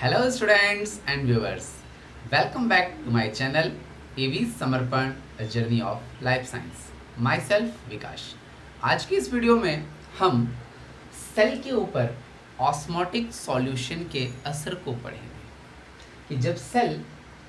Hello students and viewers. Welcome back to my channel AV समर्पण A Journey of Life Science. Myself विकास. आज की इस video में हम सेल के ऊपर ऑस्मोटिक सॉल्यूशन के असर को पढ़ेंगे कि जब सेल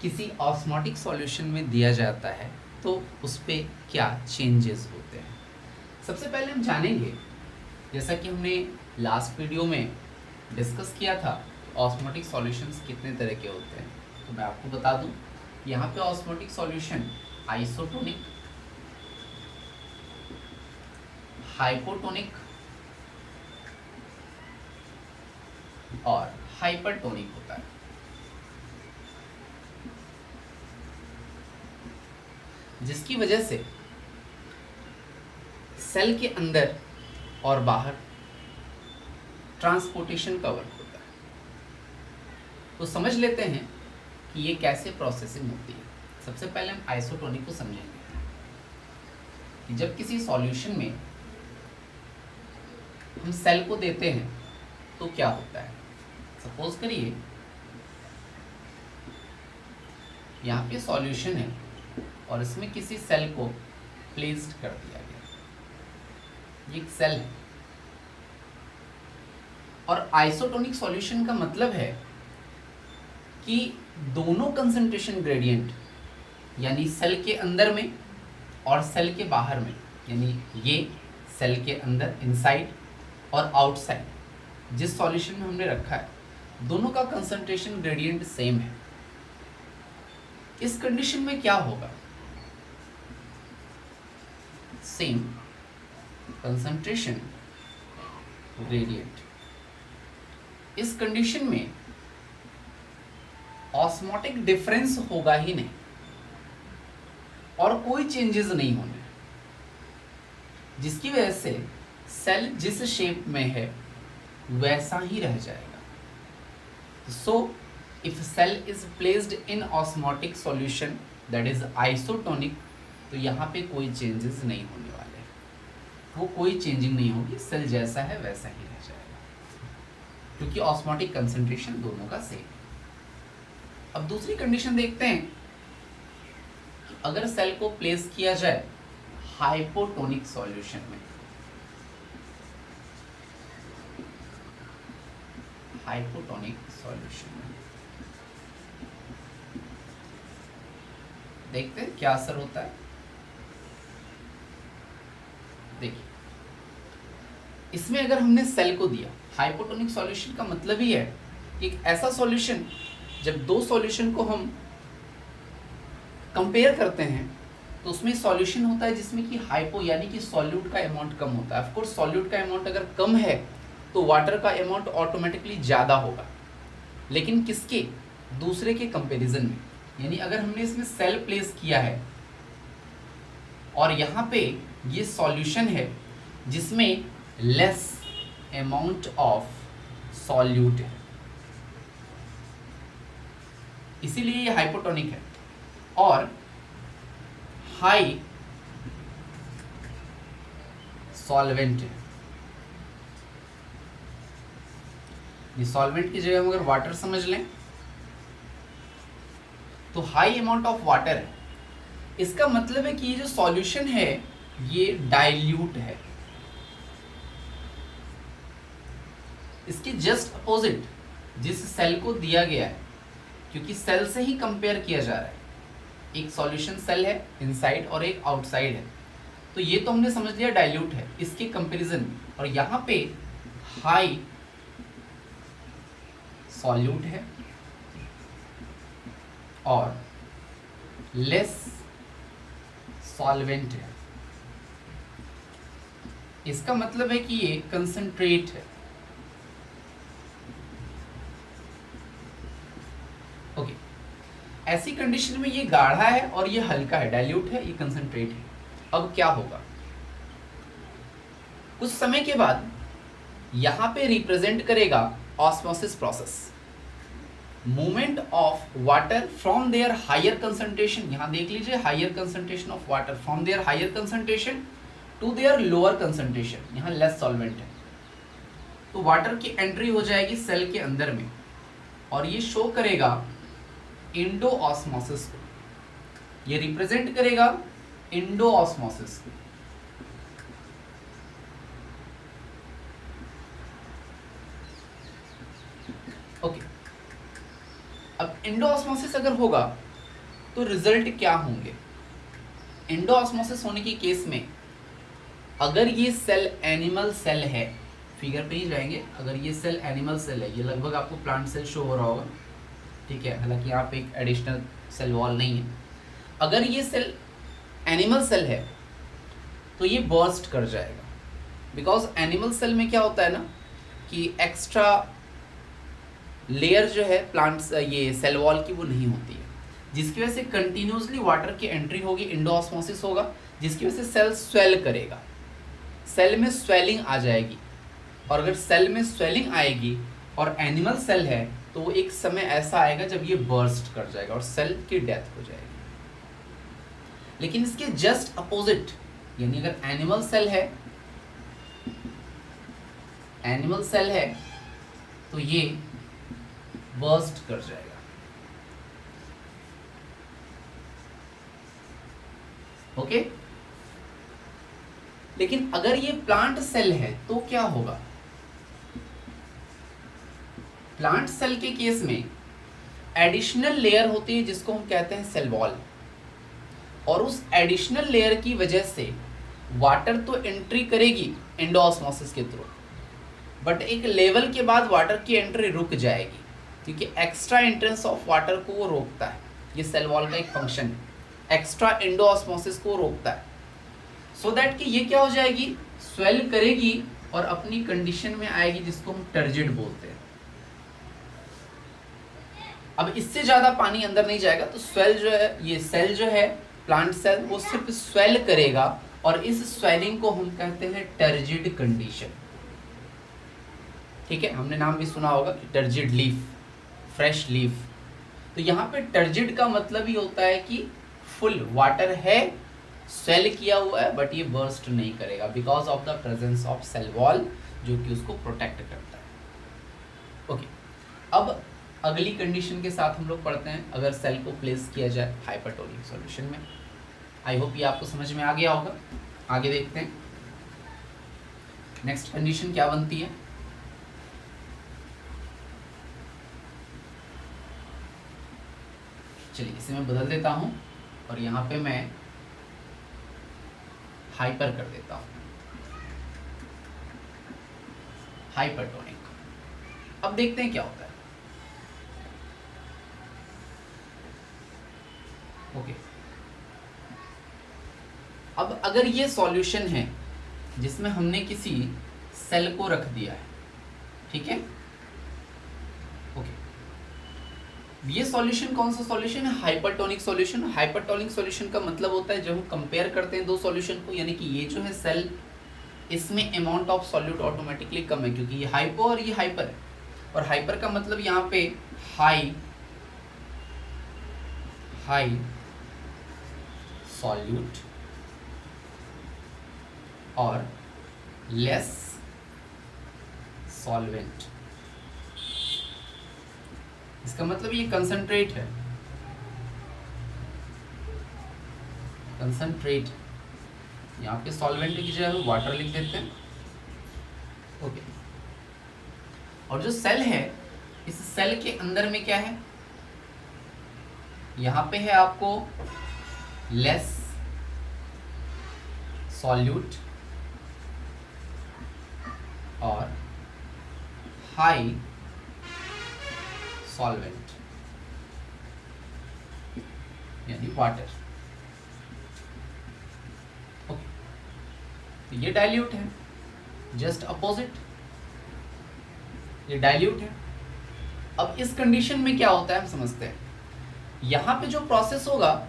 किसी ऑस्मोटिक सॉल्यूशन में दिया जाता है तो उस पर क्या चेंजेस होते हैं. सबसे पहले हम जानेंगे, जैसा कि हमने लास्ट वीडियो में डिस्कस किया था, ऑस्मोटिक सॉल्यूशंस कितने तरह के होते हैं. तो मैं आपको बता दूं, यहाँ पे ऑस्मोटिक सॉल्यूशन आइसोटोनिक, हाइपोटोनिक और हाइपरटोनिक होता है. जिसकी वजह से सेल के अंदर और बाहर ट्रांसपोर्टेशन का वर्क होता है. तो समझ लेते हैं कि ये कैसे प्रोसेसिंग होती है. सबसे पहले हम आइसोटोनिक को समझेंगे कि जब किसी सॉल्यूशन में हम सेल को देते हैं तो क्या होता है. सपोज करिए यहाँ पे सॉल्यूशन है और इसमें किसी सेल को प्लेस्ड कर दिया गया. ये एक सेल है और आइसोटोनिक सॉल्यूशन का मतलब है कि दोनों कंसंट्रेशन ग्रेडियंट, यानी सेल के अंदर में और सेल के बाहर में, यानी ये सेल के अंदर इनसाइड और आउटसाइड, जिस सॉल्यूशन में हमने रखा है, दोनों का कंसंट्रेशन ग्रेडियंट सेम है. इस कंडीशन में क्या होगा, सेम कंसंट्रेशन ग्रेडियंट. इस कंडीशन में ऑस्मोटिक डिफरेंस होगा ही नहीं और कोई चेंजेस नहीं होने, जिसकी वजह से सेल जिस शेप में है वैसा ही रह जाएगा. So if cell is placed in osmotic solution that is isotonic, तो यहाँ पे कोई चेंजेस नहीं होने वाले, वो कोई चेंजिंग नहीं होगी, सेल जैसा है वैसा ही रह जाएगा, क्योंकि ऑस्मोटिक कंसंट्रेशन दोनों का सेम. अब दूसरी कंडीशन देखते हैं कि अगर सेल को प्लेस किया जाए हाइपोटोनिक सॉल्यूशन में. हाइपोटोनिक सॉल्यूशन में देखते हैं क्या असर होता है. देखिए, इसमें अगर हमने सेल को दिया हाइपोटोनिक सॉल्यूशन का मतलब ही है कि एक ऐसा सॉल्यूशन, जब दो सॉल्यूशन को हम कंपेयर करते हैं तो उसमें सॉल्यूशन होता है जिसमें कि हाइपो यानी कि सॉल्यूट का अमाउंट कम होता है. ऑफ कोर्स सॉल्यूट का अमाउंट अगर कम है तो वाटर का अमाउंट ऑटोमेटिकली ज़्यादा होगा, लेकिन किसके, दूसरे के कंपैरिजन में. यानी अगर हमने इसमें सेल प्लेस किया है और यहाँ पे ये सॉल्यूशन है जिसमें लेस अमाउंट ऑफ सॉल्यूट है, इसीलिए ये हाइपोटोनिक है. और हाई सॉल्वेंट है. ये सॉल्वेंट की जगह हम अगर वाटर समझ लें तो हाई अमाउंट ऑफ वाटर है. इसका मतलब है कि ये जो सॉल्यूशन है ये डाइल्यूट है. इसके जस्ट अपोजिट जिस सेल को दिया गया है, क्योंकि सेल से ही कंपेयर किया जा रहा है, एक सॉल्यूशन सेल है इनसाइड और एक आउटसाइड है, तो ये तो हमने समझ लिया डाइल्यूट है इसके कंपैरिजन में. और यहाँ पे हाई सॉल्यूट है और लेस सॉल्वेंट है. इसका मतलब है कि ये कंसंट्रेट है. ओके, ऐसी कंडीशन में ये गाढ़ा है और ये हल्का है, डाइल्यूट है, ये कंसंट्रेट है. अब क्या होगा, कुछ समय के बाद यहां पे रिप्रेजेंट करेगा osmosis process, movement of water from their higher concentration. यहां देख लीजिए, higher concentration of water from their higher concentration to their lower concentration. यहां लेस सॉल्वेंट है तो वाटर की एंट्री हो जाएगी सेल के अंदर में और ये शो करेगा इंडो ऑस्मोसिस को, ये रिप्रेजेंट करेगा इंडो ऑस्मोसिस को। ओके, अब इंडो ऑस्मोसिस अगर होगा तो रिजल्ट क्या होंगे? इंडो ऑस्मोसिस होने की केस में अगर ये सेल एनिमल सेल है, फिगर पे ही जाएंगे, अगर ये सेल एनिमल सेल है, ये लगभग आपको प्लांट सेल शो हो रहा होगा, ठीक है, हालांकि यहाँ पे एक एडिशनल सेल वॉल नहीं है। अगर ये सेल एनिमल सेल है तो ये बर्स्ट कर जाएगा, बिकॉज एनिमल सेल में क्या होता है ना कि एक्स्ट्रा लेयर जो है प्लांट्स ये सेल वॉल की वो नहीं होती है, जिसकी वजह से कंटिन्यूसली वाटर की एंट्री होगी, इंडो ऑस्मोसिस होगा, जिसकी वजह से सेल स्वेल करेगा, सेल में स्वेलिंग आ जाएगी। और अगर सेल में स्वेलिंग आएगी और एनिमल सेल है तो वो एक समय ऐसा आएगा जब ये बर्स्ट कर जाएगा और सेल की डेथ हो जाएगी। लेकिन इसके जस्ट अपोजिट, यानी अगर एनिमल सेल है तो ये बर्स्ट कर जाएगा। ओके, लेकिन अगर ये प्लांट सेल है तो क्या होगा? प्लांट सेल के केस में एडिशनल लेयर होती है जिसको हम कहते हैं सेल वॉल, और उस एडिशनल लेयर की वजह से वाटर तो एंट्री करेगी इंडो ऑस्मोसिस के थ्रू, बट एक लेवल के बाद वाटर की एंट्री रुक जाएगी, क्योंकि एक्स्ट्रा एंट्रेंस ऑफ वाटर को वो रोकता है। ये सेल वॉल का एक फंक्शन है, एक्स्ट्रा इंडो ऑस्मोसिस को रोकता है, सो दैट कि ये क्या हो जाएगी, स्वेल करेगी और अपनी कंडीशन में आएगी जिसको हम टर्जिड बोलते हैं। अब इससे ज्यादा पानी अंदर नहीं जाएगा तो स्वेल जो है, ये सेल जो है प्लांट सेल, वो सिर्फ स्वेल करेगा और इस स्वेलिंग को हम कहते हैं टर्जिड कंडीशन। ठीक है, हमने नाम भी सुना होगा टर्जिड लीफ, फ्रेश लीफ। तो यहाँ पे टर्जिड का मतलब ही होता है कि फुल वाटर है, स्वेल किया हुआ है, बट ये बर्स्ट नहीं करेगा because of the presence of cell wall जो कि उसको प्रोटेक्ट करता है। ओके, अब अगली कंडीशन के साथ हम लोग पढ़ते हैं, अगर सेल को प्लेस किया जाए हाइपरटोनिक सॉल्यूशन में। आई होप ये आपको समझ में आ गया होगा। आगे देखते हैं नेक्स्ट कंडीशन क्या बनती है। चलिए इसे मैं बदल देता हूं और यहाँ पे मैं हाइपर कर देता हूं, हाइपरटोनिक। अब देखते हैं क्या होता है। ओके, अब अगर ये सॉल्यूशन है जिसमें हमने किसी सेल को रख दिया है, ठीक है, ओके, ये सॉल्यूशन कौन सा सॉल्यूशन है? Hypertonic solution. हाइपरटोनिक सॉल्यूशन का मतलब होता है जब हम कंपेयर करते हैं दो सॉल्यूशन को, यानी कि ये जो है सेल, इसमें अमाउंट ऑफ सॉल्यूट ऑटोमेटिकली कम है क्योंकि ये हाइपो और ये हाइपर है, और हाइपर का मतलब यहाँ पे हाई सॉल्यूट और लेस सॉल्वेंट। इसका मतलब ये कंसंट्रेट है, कंसंट्रेट। यहाँ पे सॉल्वेंट की जगह वाटर लिख देते हैं। ओके, और जो सेल है, इस सेल के अंदर में क्या है? यहाँ पे है आपको लेस सॉल्यूट और हाई सॉल्वेंट यानी वाटर। ओके, तो ये डाइल्यूट है, जस्ट अपोजिट, ये डाइल्यूट है। अब इस कंडीशन में क्या होता है हम समझते हैं। यहाँ पे जो प्रोसेस होगा,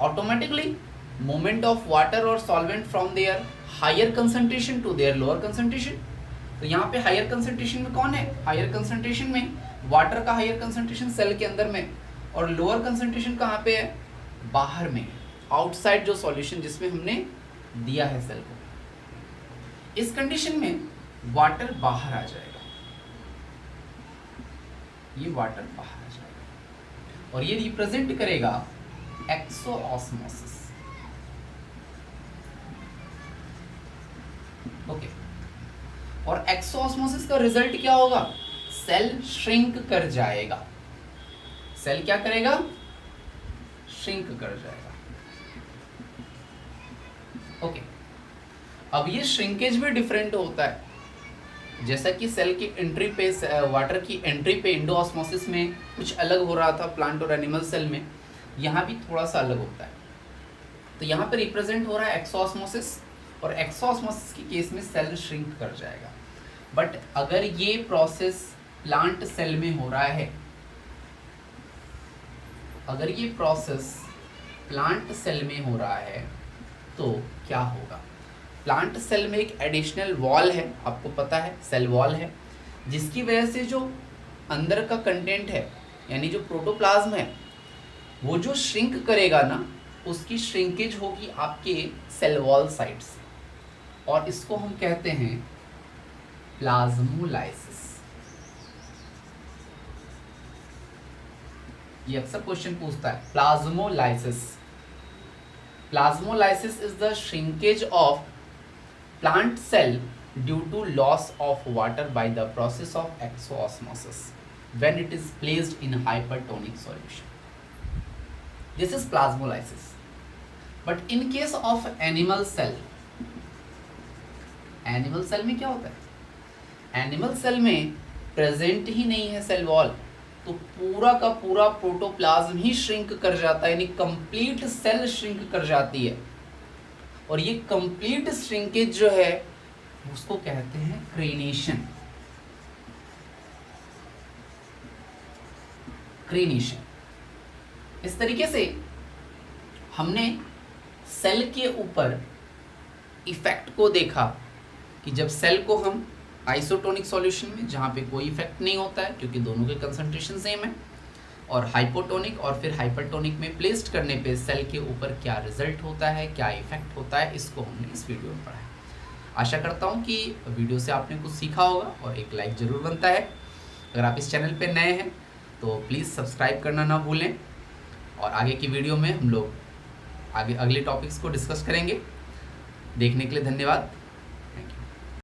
ऑटोमेटिकली मूवमेंट ऑफ वाटर और solvent from their higher concentration to their lower concentration. तो यहाँ पे हायर कंसंट्रेशन में कौन है? हायर कंसंट्रेशन में वाटर का हायर कंसंट्रेशन सेल के अंदर में, और लोअर कंसंट्रेशन कहाँ पे है? बाहर में, आउटसाइड जो सॉल्यूशन जिसमें हमने दिया है सेल को। इस कंडीशन में वाटर बाहर आ जाएगा, ये वाटर बाहर जाएगा और ये रिप्रेजेंट करेगा एक्सोऑस्मोसिस। ओके, और एक्सोऑस्मोसिस का रिजल्ट क्या होगा? सेल श्रिंक कर जाएगा। सेल क्या करेगा? श्रिंक कर जाएगा। ओके, अब ये श्रिंकेज भी डिफरेंट होता है। जैसा कि सेल की एंट्री पे, वाटर की एंट्री पे एंडोऑस्मोसिस में कुछ अलग हो रहा था प्लांट और एनिमल सेल में, यहाँ भी थोड़ा सा अलग होता है। तो यहाँ पे रिप्रेजेंट हो रहा है एक्सोऑस्मोसिस, और एक्सोऑस्मोसिस के केस में सेल श्रिंक कर जाएगा। बट अगर ये प्रोसेस प्लांट सेल में हो रहा है, अगर ये प्रोसेस प्लांट सेल में हो रहा है तो क्या होगा? प्लांट सेल में एक एडिशनल वॉल है, आपको पता है सेल वॉल है, जिसकी वजह से जो अंदर का कंटेंट है यानी जो प्रोटोप्लाज्म है वो जो श्रिंक करेगा ना, उसकी श्रिंकेज होगी आपके सेल वॉल साइड से, और इसको हम कहते हैं प्लाज्मोलाइसिस। ये अक्सर क्वेश्चन पूछता है, plasmolysis. Plasmolysis is the shrinkage of plant cell due to loss of water by the process of exoosmosis when it is placed in hypertonic solution. This is plasmolysis. But in case of animal cell में क्या होता है? Animal cell में present ही नहीं है cell wall, तो पूरा का पूरा प्रोटोप्लाज्म ही श्रिंक कर जाता है, यानी कंप्लीट सेल श्रिंक कर जाती है। और ये कंप्लीट श्रिंकेज जो है उसको कहते हैं क्रेनेशन। इस तरीके से हमने सेल के ऊपर इफेक्ट को देखा कि जब सेल को हम आइसोटोनिक सॉल्यूशन में, जहाँ पे कोई इफेक्ट नहीं होता है क्योंकि दोनों के कंसंट्रेशन सेम है, और हाइपोटोनिक और फिर हाइपरटोनिक में प्लेस्ड करने पे सेल के ऊपर क्या रिजल्ट होता है, क्या इफेक्ट होता है, इसको हमने इस वीडियो में पढ़ा है। आशा करता हूँ कि वीडियो से आपने कुछ सीखा होगा, और एक लाइक ज़रूर बनता है। अगर आप इस चैनल पे नए हैं तो प्लीज़ सब्सक्राइब करना ना भूलें, और आगे की वीडियो में हम लोग अगले टॉपिक्स को डिस्कस करेंगे। देखने के लिए धन्यवाद।